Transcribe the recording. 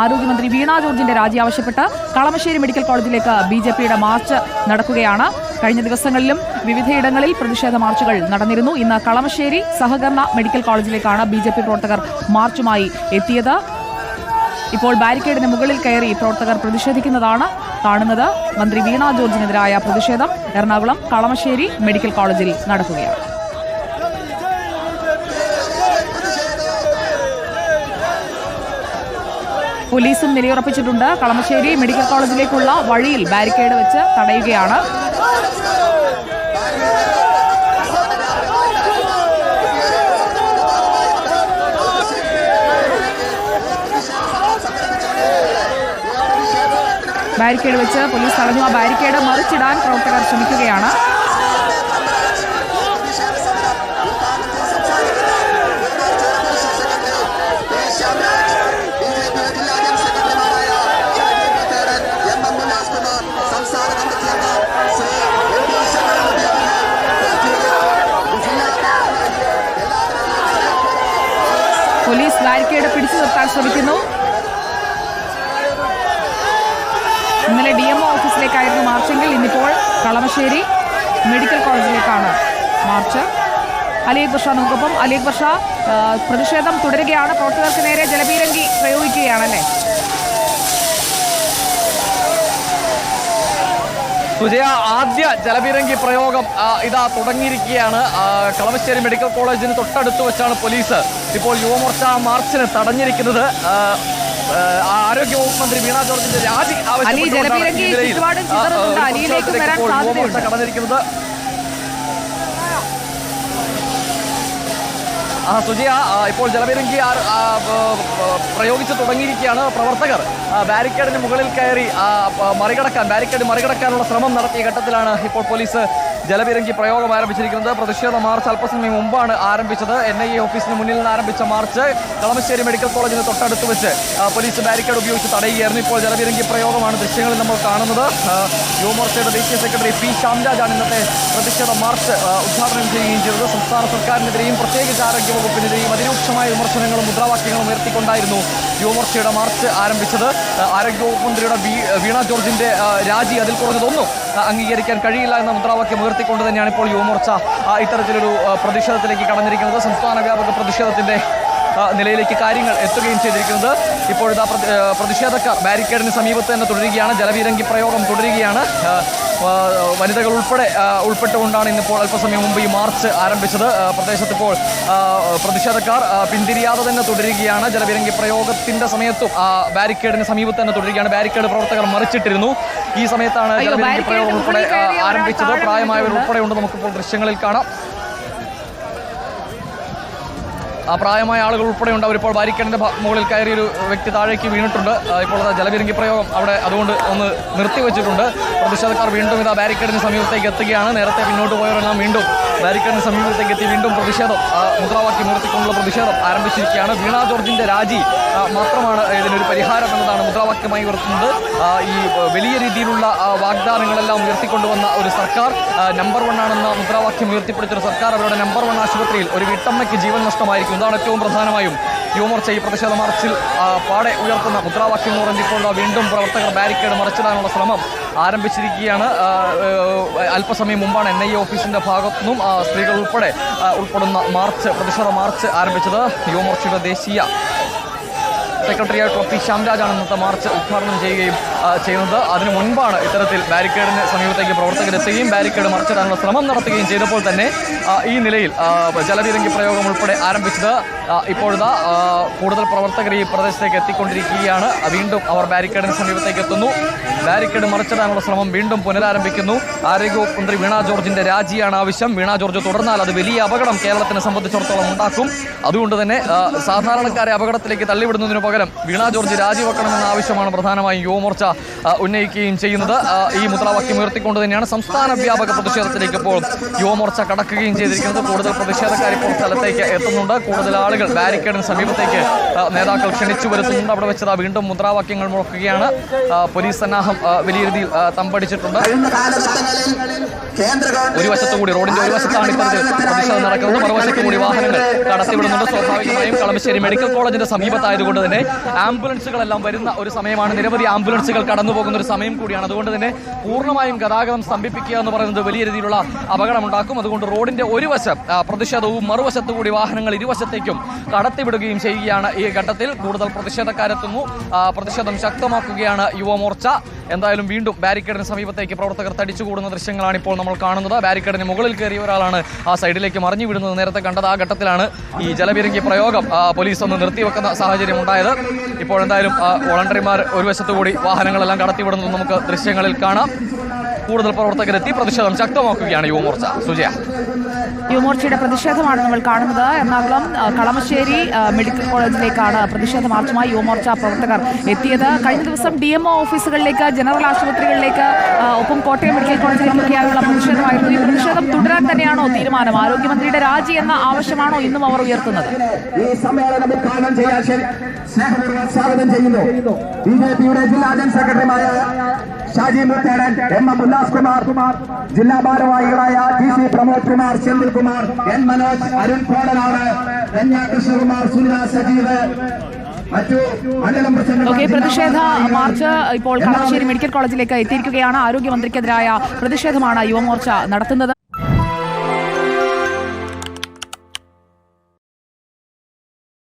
ആരോഗ്യമന്ത്രി വീണ ജോർജിന്റെ രാജി ആവശ്യപ്പെട്ട് കളമശ്ശേരി മെഡിക്കൽ കോളേജിലേക്ക് BJPയുടെ മാർച്ച് നടക്കുകയാണ്. കഴിഞ്ഞ ദിവസങ്ങളിലും വിവിധയിടങ്ങളിൽ പ്രതിഷേധ മാർച്ചുകൾ നടന്നിരുന്നു. ഇന്ന് കളമശ്ശേരി സഹകരണ മെഡിക്കൽ കോളേജിലേക്കാണ് BJP പ്രവർത്തകർ മാർച്ചുമായി എത്തിയത്. ഇപ്പോൾ ബാരിക്കേഡിന് മുകളിൽ കയറി പ്രവർത്തകർ പ്രതിഷേധിക്കുന്നതാണ് കാണുന്നത്. മന്ത്രി വീണ ജോർജിനെതിരായ പ്രതിഷേധം എറണാകുളം കളമശ്ശേരി മെഡിക്കൽ കോളേജിൽ നടക്കുകയാണ്. പോലീസും നിലയുറപ്പിച്ചിട്ടുണ്ട്. കളമശ്ശേരി മെഡിക്കൽ കോളേജിലേക്കുള്ള വഴിയിൽ ബാരിക്കേഡ് വെച്ച് തടയുകയാണ്. ബാരിക്കേഡ് വെച്ച് പോലീസ് തടഞ്ഞു. ആ ബാരിക്കേഡ് മറിച്ചിടാൻ പ്രവർത്തകർ ശ്രമിക്കുകയാണ്. പോലീസ് ബാരിക്കേഡ് പിടിച്ചു നിർത്താൻ ശ്രമിക്കുന്നു. ഇന്നലെ DMO ഓഫീസിലേക്കായിരുന്നു മാർച്ചെങ്കിൽ ഇന്നിപ്പോൾ കളമശ്ശേരി മെഡിക്കൽ കോളേജിലേക്കാണ് മാർച്ച്. അലീഖ് ബഷ നമുക്കൊപ്പം. അലീഖ് ബഷ, പ്രതിഷേധം തുടരുകയാണ്. പ്രവർത്തകർക്ക് നേരെ ജലപീരങ്കി പ്രയോഗിക്കുകയാണല്ലേ? സുജയ, ആദ്യ ജലപീരങ്കി പ്രയോഗം ഇതാ തുടങ്ങിയിരിക്കുകയാണ്. കളമശ്ശേരി മെഡിക്കൽ കോളേജിന് തൊട്ടടുത്ത് വെച്ചാണ് പോലീസ് ഇപ്പോൾ യുവമോർച്ച മാർച്ചിന് തടഞ്ഞിരിക്കുന്നത്. ആരോഗ്യവകുപ്പ് മന്ത്രി വീണ ജോർജിന്റെ രാജി ആവശ്യപ്പെട്ട് കടന്നിരിക്കുന്നത്. സുജയ, ഇപ്പോൾ ജലപീരങ്കി പ്രയോഗിച്ച് തുടങ്ങിയിരിക്കുകയാണ്. പ്രവർത്തകർ ബാരിക്കേഡിന് മുകളിൽ കയറി ബാരിക്കേഡ് മറികടക്കാനുള്ള ശ്രമം നടത്തിയ ഘട്ടത്തിലാണ് ഇപ്പോൾ പോലീസ് ജലപീരങ്കി പ്രയോഗം ആരംഭിച്ചിരിക്കുന്നത്. പ്രതിഷേധ മാർച്ച് അല്പസമയം മുമ്പാണ് ആരംഭിച്ചത്. NIA ഓഫീസിന് മുന്നിൽ നിന്ന് ആരംഭിച്ച മാർച്ച് കളമശ്ശേരി മെഡിക്കൽ കോളേജിന് തൊട്ടടുത്ത് വെച്ച് പോലീസ് ബാരിക്കേഡ് ഉപയോഗിച്ച് തടയുകയായിരുന്നു. ഇപ്പോൾ ജലപീരങ്കി പ്രയോഗമാണ് ദൃശ്യങ്ങളിൽ നമ്മൾ കാണുന്നത്. യുവമോർച്ചയുടെ ദേശീയ സെക്രട്ടറി P. ശ്യാംരാജാണ് ഇന്നത്തെ പ്രതിഷേധ മാർച്ച് ഉദ്ഘാടനം ചെയ്യുകയും ചെയ്തത്. സംസ്ഥാന സർക്കാരിനെതിരെയും പ്രത്യേകിച്ച് ആരോഗ്യവകുപ്പിനെതിരെയും അതിരൂക്ഷമായ വിമർശനങ്ങളും മുദ്രാവാക്യങ്ങളും ഉയർത്തിക്കൊണ്ടായിരുന്നു യുവമോർച്ചയുടെ മാർച്ച് ആരംഭിച്ചത്. ആരോഗ്യവകുപ്പ് മന്ത്രിയുടെ വീണ ജോർജിന്റെ രാജി അതിൽ കുറഞ്ഞതൊന്നും അംഗീകരിക്കാൻ കഴിയില്ല എന്ന മുദ്രാവാക്യം ഉയർത്തിക്കൊണ്ട് തന്നെയാണ് ഇപ്പോൾ യുവമോർച്ച ഇത്തരത്തിലൊരു പ്രതിഷേധത്തിലേക്ക് കടന്നിരിക്കുന്നത്. സംസ്ഥാന വ്യാപക പ്രതിഷേധത്തിന്റെ നിലയിലേക്ക് കാര്യങ്ങൾ എത്തുകയും ചെയ്തിരിക്കുന്നത്. ഇപ്പോഴത്തെ പ്രതിഷേധക്കാർ ബാരിക്കേഡിന് സമീപത്ത് തന്നെ തുടരുകയാണ്. ജലപീരങ്കി പ്രയോഗം തുടരുകയാണ്. വനിതകൾ ഉൾപ്പെട്ടുകൊണ്ടാണ് ഇന്നിപ്പോൾ അല്പസമയം മുമ്പ് ഈ മാർച്ച് ആരംഭിച്ചത്. പ്രദേശത്തിപ്പോൾ പ്രതിഷേധക്കാർ പിന്തിരിയാതെ തന്നെ തുടരുകയാണ്. ജലപീരങ്കി പ്രയോഗത്തിന്റെ സമയത്തും ബാരിക്കേഡിന് സമീപത്ത് തന്നെ തുടരുകയാണ്. ബാരിക്കേഡ് പ്രവർത്തകർ മറിച്ചിട്ടിരുന്നു. ഈ സമയത്താണ് ജലപീരങ്കി പ്രയോഗം ഉൾപ്പെടെ ആരംഭിച്ചത്. പ്രായമായവർ ഉൾപ്പെടെയുണ്ട്. നമുക്കിപ്പോൾ ദൃശ്യങ്ങളിൽ കാണാം. പ്രായമായ ആളുകൾ ഉൾപ്പെടെയുണ്ട്. അവരിപ്പോൾ ബാരിക്കേഡിന്റെ മുകളിൽ കയറി ഒരു വ്യക്തി താഴേക്ക് വീണിട്ടുണ്ട്. ഇപ്പോൾ ജലപീരങ്കി പ്രയോഗം അവിടെ അതുകൊണ്ട് ഒന്ന് നിർത്തിവെച്ചിട്ടുണ്ട്. പ്രതിഷേധക്കാർ വീണ്ടും ഇതാ ബാരിക്കേഡിന് സമീപത്തേക്ക് എത്തുകയാണ്. നേരത്തെ പിന്നോട്ട് പോയവരെല്ലാം വീണ്ടും ബാരിക്കേഡിന് സമീപത്തേക്ക് എത്തി വീണ്ടും പ്രതിഷേധം മുദ്രാവാക്യം ഉയർത്തിക്കൊണ്ടുള്ള പ്രതിഷേധം ആരംഭിച്ചിരിക്കുകയാണ്. വീണ ജോർജിന്റെ രാജി മാത്രമാണ് ഇതിനൊരു പരിഹാരം എന്നതാണ് മുദ്രാവാക്യമായി ഉയർത്തുന്നത്. ഈ വലിയ രീതിയിലുള്ള വാഗ്ദാനങ്ങളെല്ലാം ഉയർത്തിക്കൊണ്ടുവന്ന ഒരു സർക്കാർ, നമ്പർ 1 ആണെന്ന മുദ്രാവാക്യം ഉയർത്തിപ്പിടിച്ചൊരു സർക്കാർ, അവരുടെ നമ്പർ 1 ആശുപത്രിയിൽ ഒരു വീട്ടമ്മയ്ക്ക് ജീവൻ നഷ്ടമായിരിക്കും. ഇതാണ് ഏറ്റവും പ്രധാനമായും യുവമോർച്ച ഈ പ്രതിഷേധ മാർച്ചിൽ പാടെ ഉയർത്തുന്ന മുദ്രാവാക്യം എന്ന് പറഞ്ഞപ്പോൾ വീണ്ടും പ്രവർത്തകർ ബാരിക്കേഡ് മറിച്ചിടാനുള്ള ശ്രമം ആരംഭിച്ചിരിക്കുകയാണ്. അല്പസമയം മുമ്പാണ് NIA ഓഫീസിന്റെ ഭാഗത്തുനിന്നും സ്ത്രീകൾ ഉൾപ്പെടുന്ന പ്രതിഷേധ മാർച്ച് ആരംഭിച്ചത്. യുവമോർച്ചയുടെ ദേശീയ സെക്രട്ടറിയായിട്ടുള്ള P. ശ്യാംരാജാണ് ഇന്നത്തെ മാർച്ച് ഉദ്ഘാടനം ചെയ്യുന്നത്. അതിനു മുൻപാണ് ഇത്തരത്തിൽ ബാരിക്കേഡിന് സമീപത്തേക്ക് പ്രവർത്തകരെത്തുകയും ബാരിക്കേഡ് മറിച്ചിടാനുള്ള ശ്രമം നടത്തുകയും ചെയ്തപ്പോൾ തന്നെ ഈ നിലയിൽ ജലപീരങ്കി പ്രയോഗം ഉൾപ്പെടെ ആരംഭിച്ചത്. ഇപ്പോഴത്തെ കൂടുതൽ പ്രവർത്തകർ ഈ പ്രദേശത്തേക്ക് എത്തിക്കൊണ്ടിരിക്കുകയാണ്. വീണ്ടും അവർ ബാരിക്കേഡിന് സമീപത്തേക്ക് എത്തുന്നു. ബാരിക്കേഡ് മറിച്ചിടാനുള്ള ശ്രമം വീണ്ടും പുനരാരംഭിക്കുന്നു. ആരോഗ്യവകുപ്പ് മന്ത്രി വീണ ജോർജിന്റെ രാജിയാണ് ആവശ്യം. വീണ ജോർജ് തുടർന്നാൽ അത് വലിയ അപകടം കേരളത്തിനെ സംബന്ധിച്ചിടത്തോളം ഉണ്ടാക്കും. അതുകൊണ്ട് തന്നെ സാധാരണക്കാരെ അപകടത്തിലേക്ക് തള്ളിവിടുന്നതിന് പകരം വീണ ജോർജ് രാജിവെക്കണമെന്ന ആവശ്യമാണ് പ്രധാനമായും യുവമോർച്ച ഉന്നയിക്കുകയും ചെയ്യുന്നത്. ഈ മുദ്രാവാക്യം ഉയർത്തിക്കൊണ്ട് തന്നെയാണ് സംസ്ഥാന വ്യാപക പ്രതിഷേധത്തിലേക്ക് ഇപ്പോൾ യുവമോർച്ച കടക്കുകയും ചെയ്തിരിക്കുന്നത്. കൂടുതൽ പ്രതിഷേധക്കാർ ഇപ്പോൾ സ്ഥലത്തേക്ക് എത്തുന്നുണ്ട്. കൂടുതൽ ആളുകൾ ബാരിക്കേഡിന് സമീപത്തേക്ക് നേതാക്കൾ ക്ഷണിച്ചു വരുത്തുന്നുണ്ട്. അവിടെ വെച്ചത് വീണ്ടും മുദ്രാവാക്യങ്ങൾ മുഴക്കുകയാണ്. പോലീസ് സന്നാഹം വലിയ രീതിയിൽ തമ്പടിച്ചിട്ടുണ്ട്. ഒരു വശത്തുകൂടി റോഡിന്റെ ഒരു വശത്താണ് ഇത്തരത്തിൽ പ്രതിഷേധം നടക്കുന്നത്. മറുവശത്തു കൂടി വാഹനങ്ങൾ കടത്തിവിടുന്നുണ്ട്. സ്വാഭാവികമായും കളമശ്ശേരി മെഡിക്കൽ കോളേജിന്റെ സമീപത്തായതുകൊണ്ട് തന്നെ ആംബുലൻസുകളെല്ലാം വരുന്ന ഒരു സമയമാണ്. നിരവധി ആംബുലൻസുകൾ കടന്നു പോകുന്ന ഒരു സമയം കൂടിയാണ്. അതുകൊണ്ട് തന്നെ പൂർണ്ണമായും ഗതാഗതം സ്തംഭിപ്പിക്കുക എന്ന് പറയുന്നത് വലിയ രീതിയിലുള്ള അപകടമുണ്ടാക്കും. അതുകൊണ്ട് റോഡിന്റെ ഒരു വശം പ്രതിഷേധവും മറുവശത്തു കൂടി വാഹനങ്ങൾ ഇരുവശത്തേക്കും കടത്തിവിടുകയും ചെയ്യുകയാണ്. ഈ ഘട്ടത്തിൽ കൂടുതൽ പ്രതിഷേധക്കാരെത്തുന്നു. പ്രതിഷേധം ശക്തമാക്കുകയാണ് യുവമോർച്ച. എന്തായാലും വീണ്ടും ബാരിക്കേഡിന് സമീപത്തേക്ക് പ്രവർത്തകർ തടിച്ചുകൂടുന്ന ദൃശ്യങ്ങളാണ് ഇപ്പോൾ നമ്മൾ കാണുന്നത്. ബാരിക്കേഡിന് മുകളിൽ കയറിയ ഒരാളാണ് ആ സൈഡിലേക്ക് മറിഞ്ഞു വിടുന്നത് നേരത്തെ കണ്ടത്. ആ ഘട്ടത്തിലാണ് ഈ ജലപീരങ്കി പ്രയോഗം പോലീസ് ഒന്ന് നിർത്തിവെക്കുന്ന സാഹചര്യം ഉണ്ടായത്. ഇപ്പോൾ എന്തായാലും വോളണ്ടറിമാർ ഒരു വശത്തുകൂടി വാഹനങ്ങളെല്ലാം കടത്തിവിടുന്നത് നമുക്ക് ദൃശ്യങ്ങളിൽ കാണാം. കൂടുതൽ പ്രവർത്തകരെത്തി പ്രതിഷേധം ശക്തമാക്കുകയാണ് യുവമോർച്ച. സുജയ, യുവമോർച്ചയുടെ പ്രതിഷേധമാണ് നമ്മൾ കാണുന്നത്. എറണാകുളം കളമശ്ശേരി മെഡിക്കൽ കോളേജിലേക്കാണ് പ്രതിഷേധ മാർച്ചുമായി യുവമോർച്ച പ്രവർത്തകർ എത്തിയത്. കഴിഞ്ഞ ദിവസം DMO ഓഫീസുകളിലേക്ക്, ജനറൽ ആശുപത്രികളിലേക്ക്, ഒപ്പം കോട്ടയം മെഡിക്കൽ കോളേജിലേക്കൊക്കെയായുള്ള പ്രതിഷേധമായിരുന്നു. ഈ പ്രതിഷേധം തുടരാൻ തന്നെയാണോ തീരുമാനം? ആരോഗ്യമന്ത്രിയുടെ രാജി എന്ന ആവശ്യമാണോ ഇന്നും അവർ ഉയർത്തുന്നത്? ഈ സമ്മേളനം ഉദ്ഘാടനം ചെയ്യാൻ സ്നേഹപൂർവ്വം സ്വാഗതം ചെയ്യുന്നു BJPയുടെ ജില്ലാ ജനറൽ സെക്രട്ടറിമാരായ ഷാജി മുത്തേടൻ, MM ഉല്ലാസ് കുമാർ, ജില്ലാ ഭാരവാഹികളായ TC പ്രമോദ് കുമാർ, സെന്തിൽ കുമാർ, N മനോജ്, അരുൺ കോടനാട്, ധന്യ കൃഷ്ണകുമാർ, സുനിത സജീവ്, മറ്റു മണ്ഡലം പ്രസിഡന്റ്. പ്രതിഷേധ മാർച്ച് ഇപ്പോൾ കളമശ്ശേരി മെഡിക്കൽ കോളേജിലേക്ക് എത്തിയിരിക്കുകയാണ്. ആരോഗ്യമന്ത്രിക്കെതിരായ പ്രതിഷേധമാണ് യുവമോർച്ച നടത്തുന്നത്.